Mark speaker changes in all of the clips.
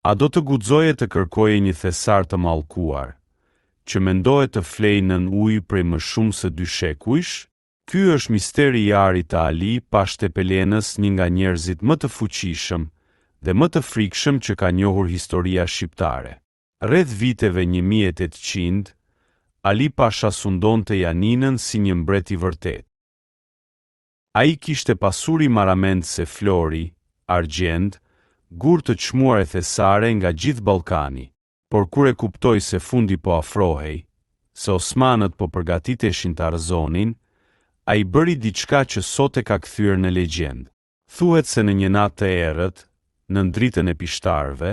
Speaker 1: A do të guxoje të kërkoje një thesar të mallkuar, që mendohet të flejë nën ujë prej më shumë se 2 shekujsh? Ky është misteri i arit të Ali Pashtepelenës, një nga njerëzit më të fuqishëm dhe më të frikshëm që ka njohur historia shqiptare. Rreth viteve 1800, Ali Pasha sundonte Janinën si një mbret i vërtet. Ai kishte pasuri maramendse flori, argjend, gur të çmuar e thesare nga gjithë Ballkani, por kur e kuptoi se fundi po afrohej, se osmanët po përgatiteshin të arëzonin, ai bëri diçka që sot e ka kthyer në legjend. Thuhet se në një natë të errët, në dritën e pishtarëve,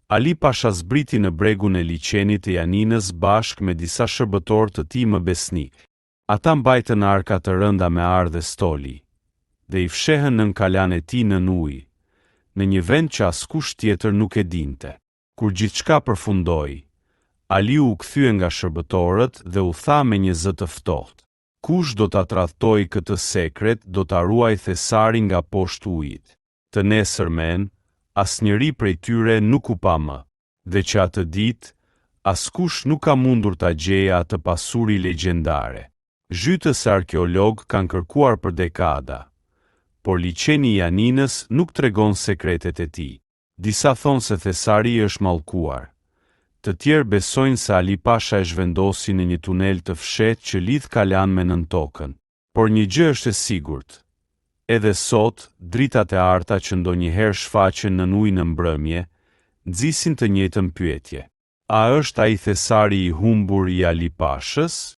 Speaker 1: Ali Pasha zbriti në bregun e liçenit të Janinës bashkë me disa shërbëtorë të tij më besnik. Ata mbajtën arka të rënda me arë dhe stoli, dhe i fshehën nën kalan e tij nën ujë, në një vend që askush tjetër nuk e dinte. Kur gjithçka përfundoi, Ali u kthye nga shërbëtorët dhe u tha me një zë të ftohtë: kush do ta tradhtojë këtë sekret, do ta ruaj thesarin nga poshtë ujit. Të nesërmen, asnjëri prej tyre nuk u pa më, dhe që atë ditë, askush nuk ka mundur ta gjejë atë pasuri legjendare. Zhytës arkeolog kanë kërkuar për dekada, por liçeni i Janinës nuk tregon sekretet e tij. Disa thonë se thesari është mallkuar. Të tjerë besojnë se Ali Pasha e zhvendosi në një tunel të fshehtë që lidh kalan me nën tokën. Por një gjë është e sigurt. Edhe sot, dritat e arta që ndonjëherë shfaqen nën ujë në mbrëmje, nxisin të njëjtën pyetje. A është ai thesari i humbur i Ali Pashës?